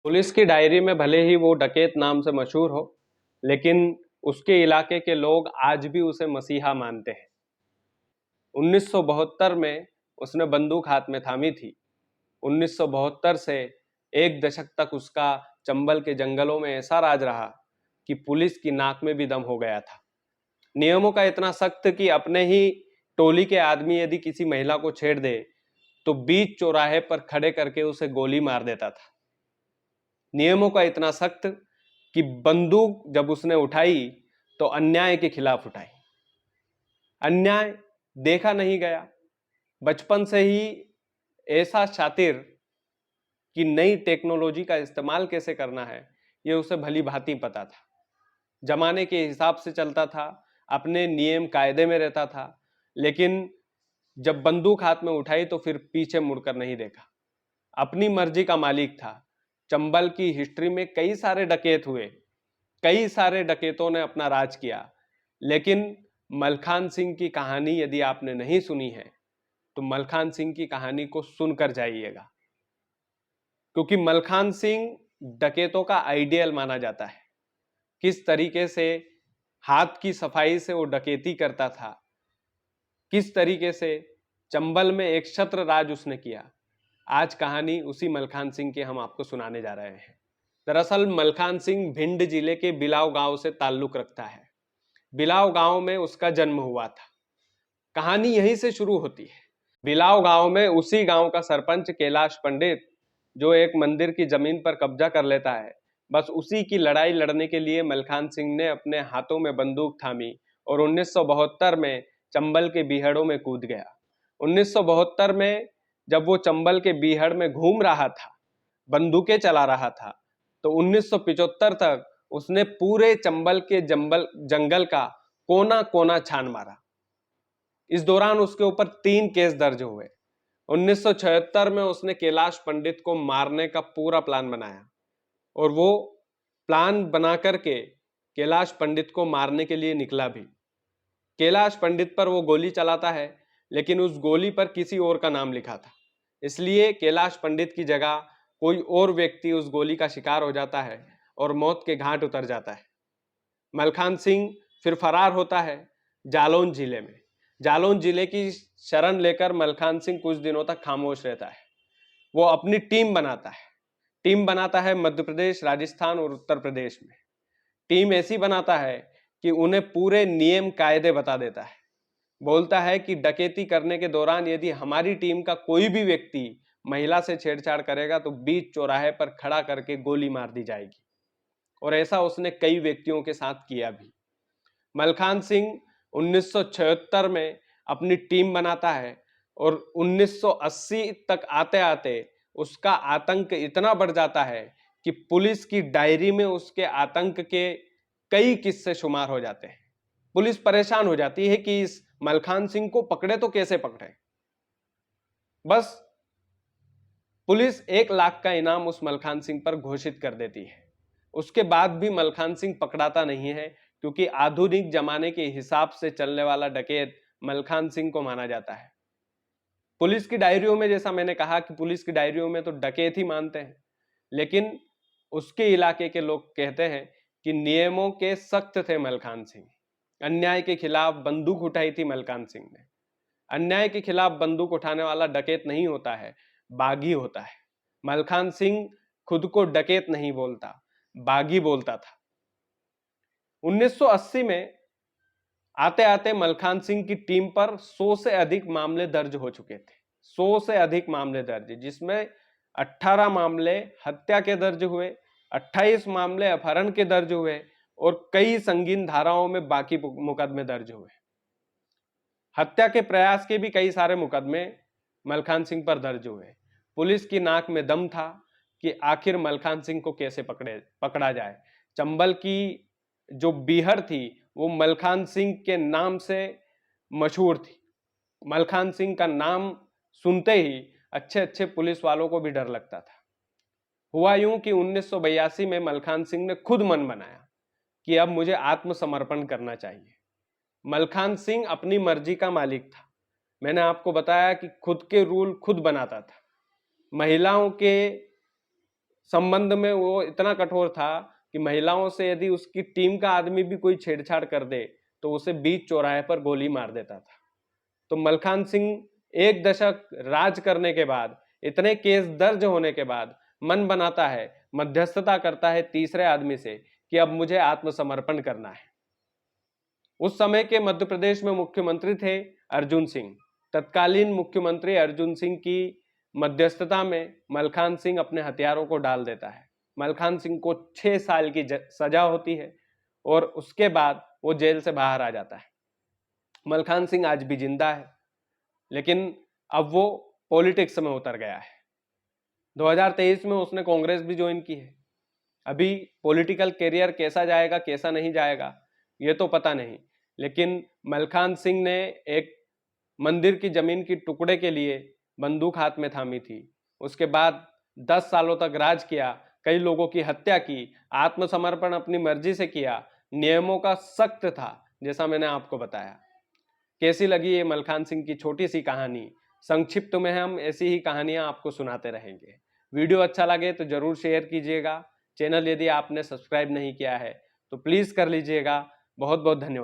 Police की diary में भले ही वो डकैत नाम से मशहूर हो, लेकिन उसके इलाके के लोग आज भी उसे मसीहा मानते हैं। 1972 में उसने बंदूक हाथ में थामी थी। 1972 से एक दशक तक उसका चंबल के जंगलों में ऐसा राज रहा कि पुलिस की नाक में भी दम हो गया था। नियमों का इतना सख्त कि अपने ही टोली के आदमी यदि किसी महिला को छेड़ दे तो बीच चौराहे पर खड़े करके उसे गोली मार देता था। नियमों का इतना सख्त कि बंदूक जब उसने उठाई तो अन्याय के खिलाफ उठाई। अन्याय देखा नहीं गया। बचपन से ही ऐसा शातिर कि नई टेक्नोलॉजी का इस्तेमाल कैसे करना है ये उसे भली भांति पता था। जमाने के हिसाब से चलता था, अपने नियम कायदे में रहता था, लेकिन जब बंदूक हाथ में उठाई तो फिर पीछे मुड़कर नहीं देखा। अपनी मर्जी का मालिक था। चंबल की हिस्ट्री में कई सारे डकैत हुए, कई सारे डकैतों ने अपना राज किया, लेकिन मलखान सिंह की कहानी यदि आपने नहीं सुनी है तो मलखान सिंह की कहानी को सुनकर जाइएगा, क्योंकि मलखान सिंह डकैतों का आइडियल माना जाता है। किस तरीके से हाथ की सफाई से वो डकैती करता था, किस तरीके से चंबल में एक छत्र राज उसने किया। आज कहानी उसी मलखान सिंह की हम आपको सुनाने जा रहे हैं। दरअसल मलखान सिंह भिंड जिले के बिलाव गांव से ताल्लुक रखता है। बिलाव गांव में उसका जन्म हुआ था। कहानी यहीं से शुरू होती है। बिलाव गांव में उसी गांव का सरपंच कैलाश पंडित, जो एक मंदिर की जमीन पर कब्जा कर लेता है, बस उसी की लड़ाई लड़ने के लिए मलखान सिंह ने अपने हाथों में बंदूक थामी और 1972 में चंबल के बीहड़ों में कूद गया। 1972 में जब वो चंबल के बीहड़ में घूम रहा था, बंदूकें चला रहा था, तो 1975 तक उसने पूरे चंबल के जंगल का कोना कोना छान मारा। इस दौरान उसके ऊपर 3 केस दर्ज हुए। 1976 में उसने कैलाश पंडित को मारने का पूरा प्लान बनाया और वो प्लान बना करके कैलाश पंडित को मारने के लिए निकला भी। कैलाश पंडित पर वो गोली चलाता है, लेकिन उस गोली पर किसी और का नाम लिखा था, इसलिए कैलाश पंडित की जगह कोई और व्यक्ति उस गोली का शिकार हो जाता है और मौत के घाट उतर जाता है। मलखान सिंह फिर फरार होता है जालौन जिले में। जालौन जिले की शरण लेकर मलखान सिंह कुछ दिनों तक खामोश रहता है। वो अपनी टीम बनाता है मध्य प्रदेश, राजस्थान और उत्तर प्रदेश में। टीम ऐसी बनाता है कि उन्हें पूरे नियम कायदे बता देता है। बोलता है कि डकैती करने के दौरान यदि हमारी टीम का कोई भी व्यक्ति महिला से छेड़छाड़ करेगा तो बीच चौराहे पर खड़ा करके गोली मार दी जाएगी, और ऐसा उसने कई व्यक्तियों के साथ किया भी। मलखान सिंह 1976 में अपनी टीम बनाता है और 1980 तक आते आते उसका आतंक इतना बढ़ जाता है कि पुलिस की डायरी में उसके आतंक के कई किस्से शुमार हो जाते हैं। पुलिस परेशान हो जाती है कि इस मलखान सिंह को पकड़े तो कैसे पकड़े। बस पुलिस 1 लाख का इनाम उस मलखान सिंह पर घोषित कर देती है। उसके बाद भी मलखान सिंह पकड़ाता नहीं है, क्योंकि आधुनिक जमाने के हिसाब से चलने वाला डकैत मलखान सिंह को माना जाता है। पुलिस की डायरियों में, जैसा मैंने कहा कि पुलिस की डायरियों में तो डकैत ही मानते हैं, लेकिन उसके इलाके के लोग कहते हैं कि नियमों के सख्त थे मलखान सिंह। अन्याय के खिलाफ बंदूक उठाई थी मलखान सिंह ने। अन्याय के खिलाफ बंदूक उठाने वाला डकैत नहीं होता है, बागी होता है। मलखान सिंह खुद को डकैत नहीं बोलता, बागी बोलता था। 1980 में आते आते मलखान सिंह की टीम पर 100 से अधिक मामले दर्ज हो चुके थे। 100 से अधिक मामले दर्ज, जिसमें 18 मामले हत्या के दर्ज हुए, 28 मामले अपहरण के दर्ज हुए और कई संगीन धाराओं में बाकी मुकदमे दर्ज हुए। हत्या के प्रयास के भी कई सारे मुकदमे मलखान सिंह पर दर्ज हुए। पुलिस की नाक में दम था कि आखिर मलखान सिंह को कैसे पकड़ा जाए। चंबल की जो बीहड़ थी वो मलखान सिंह के नाम से मशहूर थी। मलखान सिंह का नाम सुनते ही अच्छे अच्छे पुलिस वालों को भी डर लगता था। हुआ यूं कि 1982 में मलखान सिंह ने खुद मन बनाया कि अब मुझे आत्मसमर्पण करना चाहिए। मलखान सिंह अपनी मर्जी का मालिक था। मैंने आपको बताया कि खुद के रूल खुद बनाता था। महिलाओं के संबंध में वो इतना कठोर था कि महिलाओं से यदि उसकी टीम का आदमी भी कोई छेड़छाड़ कर दे तो उसे बीच चौराहे पर गोली मार देता था। तो मलखान सिंह एक दशक राज करने के बाद, इतने केस दर्ज होने के बाद मन बनाता है, मध्यस्थता करता है तीसरे आदमी से कि अब मुझे आत्मसमर्पण करना है। उस समय के मध्य प्रदेश में मुख्यमंत्री थे अर्जुन सिंह। तत्कालीन मुख्यमंत्री अर्जुन सिंह की मध्यस्थता में मलखान सिंह अपने हथियारों को डाल देता है। मलखान सिंह को 6 साल की सजा होती है और उसके बाद वो जेल से बाहर आ जाता है। मलखान सिंह आज भी जिंदा है, लेकिन अब वो पॉलिटिक्स में उतर गया है। 2023 में उसने कांग्रेस भी ज्वाइन की है। अभी पॉलिटिकल करियर कैसा जाएगा कैसा नहीं जाएगा ये तो पता नहीं, लेकिन मलखान सिंह ने एक मंदिर की जमीन की टुकड़े के लिए बंदूक हाथ में थामी थी। उसके बाद 10 सालों तक राज किया, कई लोगों की हत्या की, आत्मसमर्पण अपनी मर्जी से किया, नियमों का सख्त था जैसा मैंने आपको बताया। कैसी लगी ये मलखान सिंह की छोटी सी कहानी? संक्षिप्त में हम ऐसी ही कहानियां आपको सुनाते रहेंगे। वीडियो अच्छा लगे तो जरूर शेयर कीजिएगा। चैनल यदि आपने सब्सक्राइब नहीं किया है तो प्लीज कर लीजिएगा। बहुत बहुत धन्यवाद।